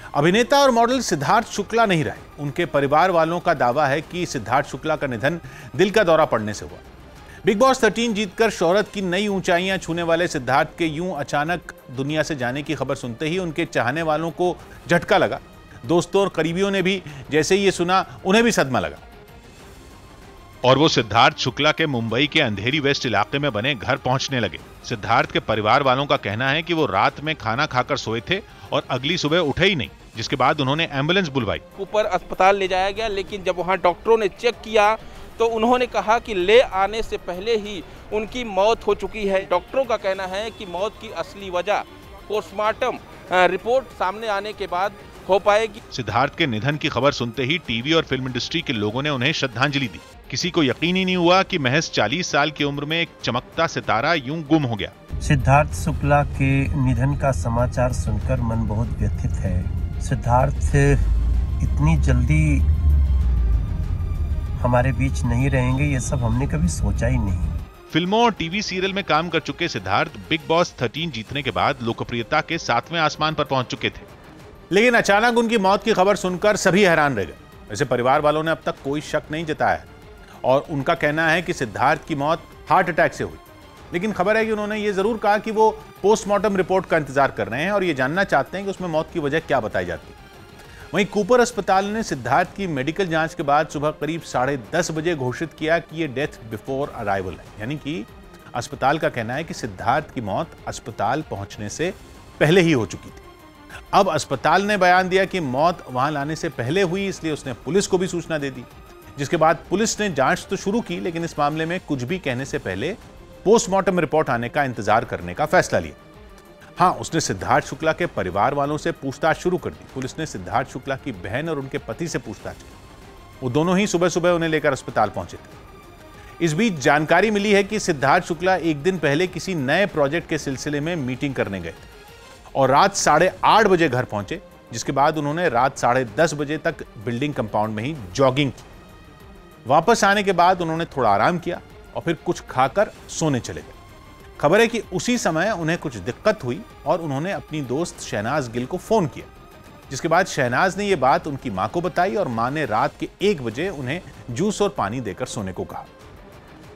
अभिनेता और मॉडल सिद्धार्थ शुक्ला नहीं रहे। उनके परिवार वालों का दावा है कि सिद्धार्थ शुक्ला का निधन दिल का दौरा पड़ने से हुआ। बिग बॉस 13 जीतकर शोहरत की नई ऊंचाइयां छूने वाले सिद्धार्थ के यूं अचानक दुनिया से जाने की खबर सुनते ही उनके चाहने वालों को झटका लगा। दोस्तों और करीबियों ने भी जैसे ही ये सुना, उन्हें भी सदमा लगा। और वो सिद्धार्थ शुक्ला के मुंबई के अंधेरी वेस्ट इलाके में बने घर पहुंचने लगे। सिद्धार्थ के परिवार वालों का कहना है कि वो रात में खाना खाकर सोए थे और अगली सुबह उठे ही नहीं, जिसके बाद उन्होंने एम्बुलेंस बुलवाई। ऊपर अस्पताल ले जाया गया, लेकिन जब वहां डॉक्टरों ने चेक किया तो उन्होंने कहा कि ले आने से पहले ही उनकी मौत हो चुकी है। डॉक्टरों का कहना है कि मौत की असली वजह पोस्टमार्टम रिपोर्ट सामने आने के बाद हो पाएगी। सिद्धार्थ के निधन की खबर सुनते ही टीवी और फिल्म इंडस्ट्री के लोगों ने उन्हें श्रद्धांजलि दी। किसी को यकीन ही नहीं हुआ कि महज 40 साल की उम्र में एक चमकता सितारा यूं गुम हो गया। सिद्धार्थ शुक्ला के निधन का समाचार सुनकर मन बहुत व्यथित है। सिद्धार्थ इतनी जल्दी हमारे बीच नहीं रहेंगे, ये सब हमने कभी सोचा ही नहीं। फिल्मों और टीवी सीरियल में काम कर चुके सिद्धार्थ बिग बॉस 13 जीतने के बाद लोकप्रियता के 7वें आसमान पर पहुंच चुके थे, लेकिन अचानक उनकी मौत की खबर सुनकर सभी हैरान रह गए। वैसे परिवार वालों ने अब तक कोई शक नहीं जताया और उनका कहना है कि सिद्धार्थ की मौत हार्ट अटैक से हुई, लेकिन खबर है कि उन्होंने ये जरूर कहा कि वो पोस्टमार्टम रिपोर्ट का इंतजार कर रहे हैं और ये जानना चाहते हैं कि उसमें मौत की वजह क्या बताई जाती है। वहीं कूपर अस्पताल ने सिद्धार्थ की मेडिकल जांच के बाद सुबह करीब 10:30 बजे घोषित किया कि ये डेथ बिफोर अराइवल है, यानी कि अस्पताल का कहना है कि सिद्धार्थ की मौत अस्पताल पहुंचने से पहले ही हो चुकी थी। अब अस्पताल ने बयान दिया कि मौत वहां लाने से पहले हुई, इसलिए उसने पुलिस को भी सूचना दे दी, जिसके बाद पुलिस ने जांच तो शुरू की, लेकिन इस मामले में कुछ भी कहने से पहले पोस्टमार्टम रिपोर्ट आने का इंतजार करने का फैसला लिया। हाँ, उसने सिद्धार्थ शुक्ला के परिवार वालों से पूछताछ शुरू कर दी। पुलिस ने सिद्धार्थ शुक्ला की बहन और उनके पति से पूछताछ की। वो दोनों ही सुबह सुबह उन्हें लेकर अस्पताल पहुंचे थे। इस बीच जानकारी मिली है कि सिद्धार्थ शुक्ला एक दिन पहले किसी नए प्रोजेक्ट के सिलसिले में मीटिंग करने गए थे और रात 8:30 बजे घर पहुंचे, जिसके बाद उन्होंने रात 10:30 बजे तक बिल्डिंग कंपाउंड में ही जॉगिंग की। वापस आने के बाद उन्होंने थोड़ा आराम किया और फिर कुछ खाकर सोने चले गए। खबर है कि उसी समय उन्हें कुछ दिक्कत हुई और उन्होंने अपनी दोस्त शहनाज गिल को फोन किया, जिसके बाद शहनाज ने यह बात उनकी मां को बताई और मां ने रात के 1 बजे उन्हें जूस और पानी देकर सोने को कहा।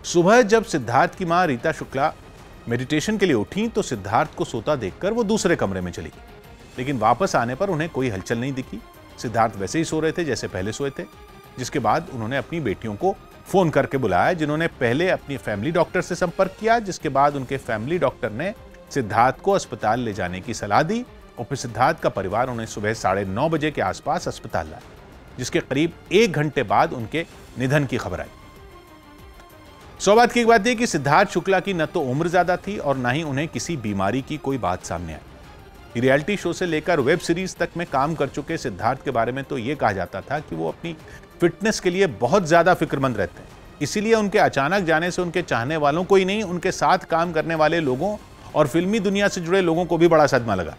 सुबह जब सिद्धार्थ की मां रीता शुक्ला मेडिटेशन के लिए उठी तो सिद्धार्थ को सोता देखकर वो दूसरे कमरे में चली गई, लेकिन वापस आने पर उन्हें कोई हलचल नहीं दिखी। सिद्धार्थ वैसे ही सो रहे थे जैसे पहले सोए थे, जिसके बाद उन्होंने अपनी बेटियों को फोन करके बुलाया, जिन्होंने पहले अपनी फैमिली डॉक्टर से संपर्क किया, जिसके बाद उनके फैमिली डॉक्टर ने सिद्धार्थ को अस्पताल ले जाने की सलाह दी और फिर सिद्धार्थ का परिवार उन्हें सुबह 9:30 बजे के आसपास अस्पताल लाया, जिसके करीब 1 घंटे बाद उनके निधन की खबर आई। सौभाग्य की बात यह कि सिद्धार्थ शुक्ला की न तो उम्र ज्यादा थी और न ही उन्हें किसी बीमारी की कोई बात सामने आई। रियलिटी शो से लेकर वेब सीरीज तक में काम कर चुके सिद्धार्थ के बारे में तो यह कहा जाता था कि वो अपनी फिटनेस के लिए बहुत ज्यादा फिक्रमंद रहते हैं, इसीलिए उनके अचानक जाने से उनके चाहने वालों को ही नहीं, उनके साथ काम करने वाले लोगों और फिल्मी दुनिया से जुड़े लोगों को भी बड़ा सदमा लगा।